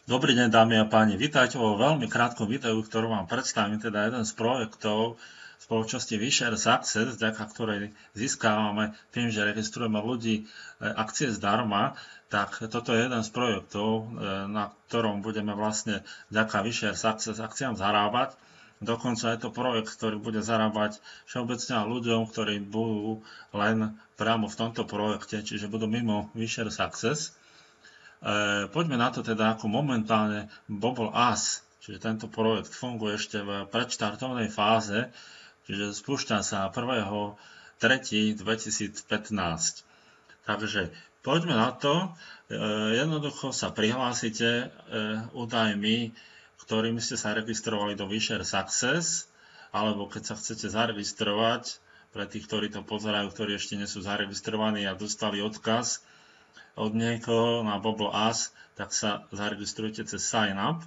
Dobrý deň, dámy a páni. Vítajte vo veľmi krátkom videu, ktorú vám predstavím, teda jeden z projektov spoločnosti WeShare Success, vďaka ktorej získávame tým, že registrujeme ľudí akcie zdarma. Tak toto je jeden z projektov, na ktorom budeme vlastne vďaka WeShare Success akciám zarábať. Dokonca je to projekt, ktorý bude zarábať všeobecne ľuďom, ktorí budú len priamo v tomto projekte, čiže budú mimo WeShare Success. Poďme na to teda, ako momentálne Bubble Us, čiže tento projekt funguje ešte v predštartovnej fáze, čiže spúšťa sa 1.3.2015. Takže poďme na to. Jednoducho sa prihlásite údajmi, ktorými ste sa registrovali do WeShare Success, alebo keď sa chcete zaregistrovať, pre tých, ktorí to pozerajú, ktorí ešte nie sú zaregistrovaní a dostali odkaz od niekoho na Bubble Us, tak sa zaregistrujte cez Sign Up.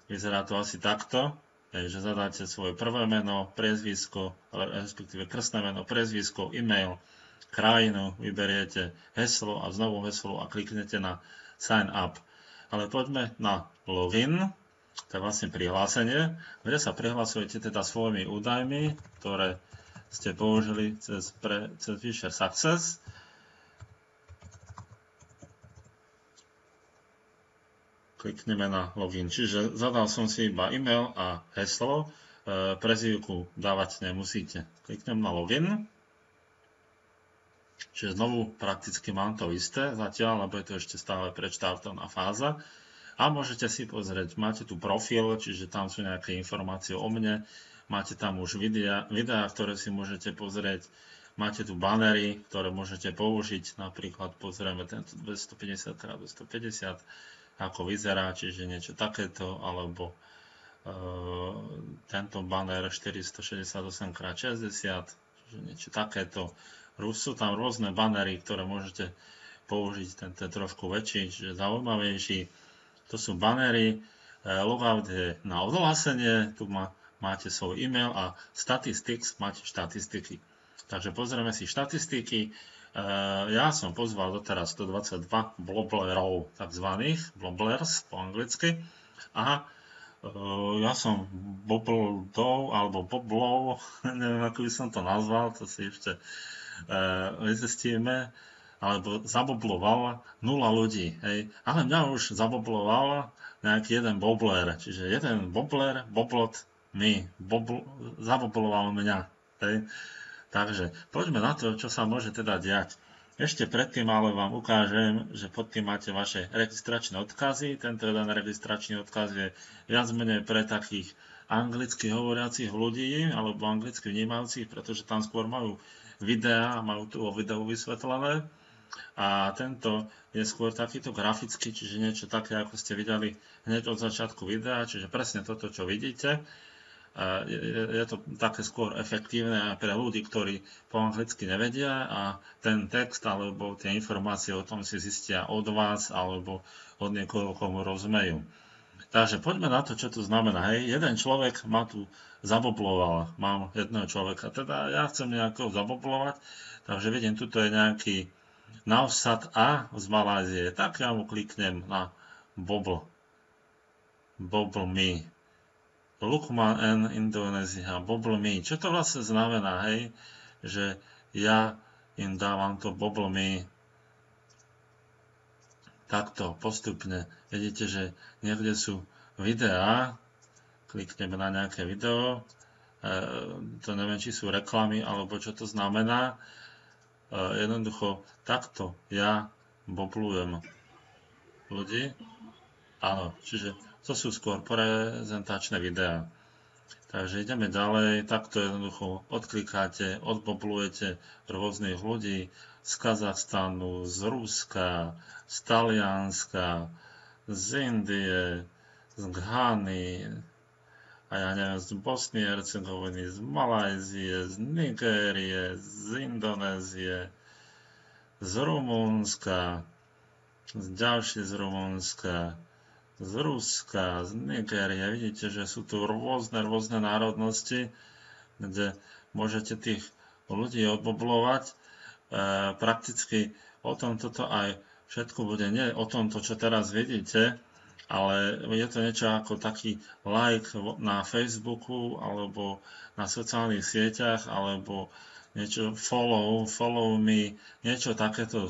Vyzerá to asi takto, že zadáte svoje prvé meno, priezvisko, respektíve krstné meno, priezvisko, e-mail, krajinu, vyberiete heslo a znovu heslo a kliknete na Sign Up. Ale poďme na Login, to je vlastne prihlásenie, kde sa prihlasujete teda svojimi údajmi, ktoré ste použili cez WeShare Success. Klikneme na login. Čiže zadal som si iba e-mail a heslo. Prezývku dávať nemusíte. Kliknem na login. Čiže znovu prakticky mám to isté zatiaľ, lebo je to ešte stále predštartovná fáza. A môžete si pozrieť, máte tu profil, čiže tam sú nejaké informácie o mne. Máte tam už videá, ktoré si môžete pozrieť. Máte tu bannery, ktoré môžete použiť. Napríklad pozrieme tento 250x250, ako vyzerá, čiže niečo takéto, alebo tento banner 468x60, čiže niečo takéto. Sú tam rôzne bannery, ktoré môžete použiť, tento je trošku väčší, čiže zaujímavejší. To sú bannery, logout je na ohlásenie, tu máte svoj e-mail a statistics, máte štatistiky. Takže pozrieme si štatistiky. Ja som pozval doteraz 122 bloblerov, takzvaných blobblers po anglicky. A ja som boblou, alebo boblou, neviem, ako by som to nazval, to si ešte vyzistíme, alebo zabobloval 0 ľudí. Hej. Ale mňa už zabobloval nejaký jeden bobler, čiže jeden bobler, boblot mi, zabobloval mňa. Hej. Takže poďme na to, čo sa môže teda diať. Ešte predtým ale vám ukážem, že pod tým máte vaše registračné odkazy. Tento jeden registračný odkaz je viac menej pre takých anglicky hovoriacich ľudí alebo anglicky vnímajúcich, pretože tam skôr majú videá, majú tu o videu vysvetlené. A tento je skôr takýto grafický, čiže niečo také, ako ste videli hneď od začiatku videa, čiže presne toto, čo vidíte. Je to také skôr efektívne aj pre ľudí, ktorí po anglicky nevedia a ten text alebo tie informácie o tom si zistia od vás alebo od niekoho, komu rozumejú. Takže poďme na to, čo to znamená. Hej, jeden človek ma tu zabobloval, mám jedného človeka, teda ja chcem nejakého zaboblovať, takže vidím, tuto je nejaký Navsat A z Malajzie, tak ja mu kliknem na Bobble Me. Lukman N. Indonézia, Bobble Me. Čo to vlastne znamená, hej? Že ja im dávam to Bobble Me takto postupne. Vidíte, že niekde sú videá, klikneme na nejaké video, to neviem, či sú reklamy, alebo čo to znamená. Jednoducho takto ja boblujem ľudí. Áno, čiže to sú skôr prezentačné videá. Takže ideme ďalej, takto jednoducho odklikáte, odboblujete rôznych ľudí z Kazachstanu, z Ruska, z Talianska, z Indie, z Ghany, a ja neviem, z Bosny a Hercegoviny, z Malajzie, z Nigérie, z Indonézie, z Rumunska, ďalšie z Rumunska, z Ruska, z Nigérie. Vidíte, že sú tu rôzne národnosti, kde môžete tých ľudí odboblovať. Prakticky o tom toto aj všetko bude, nie o tomto, čo teraz vidíte, ale je to niečo ako taký like na Facebooku alebo na sociálnych sieťach alebo niečo follow me, niečo takéto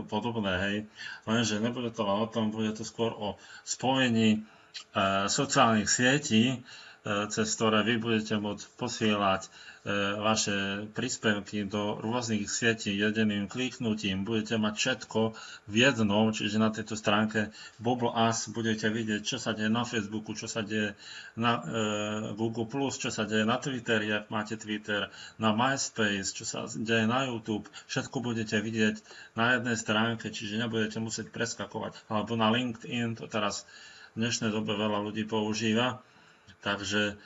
podobné, hej. Lenže nebude to len o tom, bude to skôr o spojení sociálnych sietí, cez ktoré vy budete môcť posielať vaše príspevky do rôznych sietí jediným kliknutím. Budete mať všetko v jednom, čiže na tejto stránke Bubble Us budete vidieť, čo sa deje na Facebooku, čo sa deje na Google+, čo sa deje na Twitteri, ak máte Twitter, na MySpace, čo sa deje na YouTube. Všetko budete vidieť na jednej stránke, čiže nebudete musieť preskakovať. Alebo na LinkedIn, to teraz v dnešnej dobe veľa ľudí používa. Takže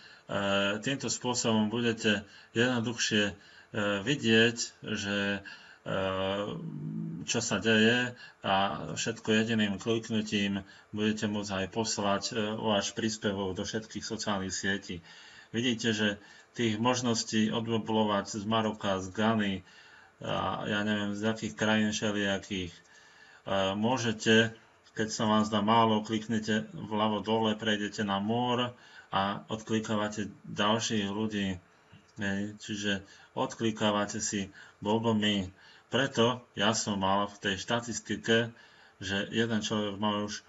týmto spôsobom budete jednoduchšie vidieť, že čo sa deje a všetko jediným kliknutím budete môcť aj poslať váš príspevok do všetkých sociálnych sietí. Vidíte, že tých možností odblokovať z Maroka, z Gany, a ja neviem z akých krajín všelijakých môžete, keď sa vám zdá málo, kliknete vľavo dole, prejdete na more a odklikávate ďalších ľudí. Čiže odklikávate si Bubble Me. Preto ja som mal v tej štatistike, že jeden človek ma už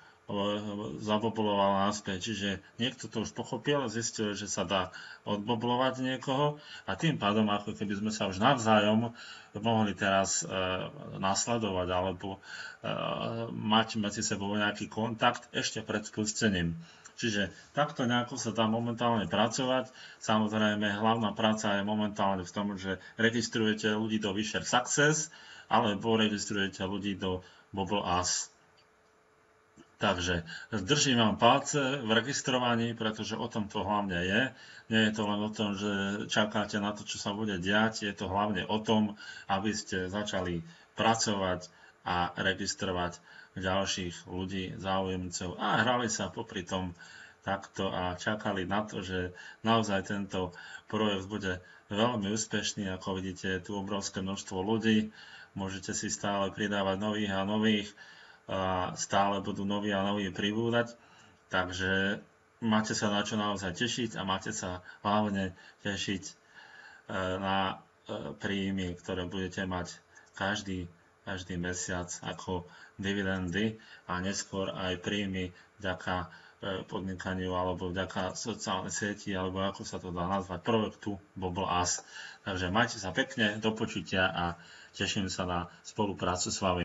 zabobloval naspäť. Čiže niekto to už pochopil a zistil, že sa dá odboblovať niekoho a tým pádom, ako keby sme sa už navzájom mohli teraz nasledovať alebo mať medzi sebou nejaký kontakt ešte pred spustením. Čiže takto nejako sa dá momentálne pracovať. Samozrejme, hlavná práca je momentálne v tom, že registrujete ľudí do Wisher Success alebo registrujete ľudí do Bubble Us. Takže držím vám palce v registrovaní, pretože o tom to hlavne je. Nie je to len o tom, že čakáte na to, čo sa bude diať. Je to hlavne o tom, aby ste začali pracovať a registrovať ďalších ľudí, záujemcov a hrali sa popri tom takto a čakali na to, že naozaj tento projekt bude veľmi úspešný. Ako vidíte, je tu obrovské množstvo ľudí. Môžete si stále pridávať nových a nových a stále budú noví a noví pribúdať. Takže máte sa na čo naozaj tešiť a máte sa hlavne tešiť na príjmy, ktoré budete mať každý mesiac ako dividendy a neskôr aj príjmy vďaka podnikaniu alebo vďaka sociálnej sieti alebo ako sa to dá nazvať projektu Bubble Us. Takže majte sa pekne, do počutia a teším sa na spoluprácu s vami.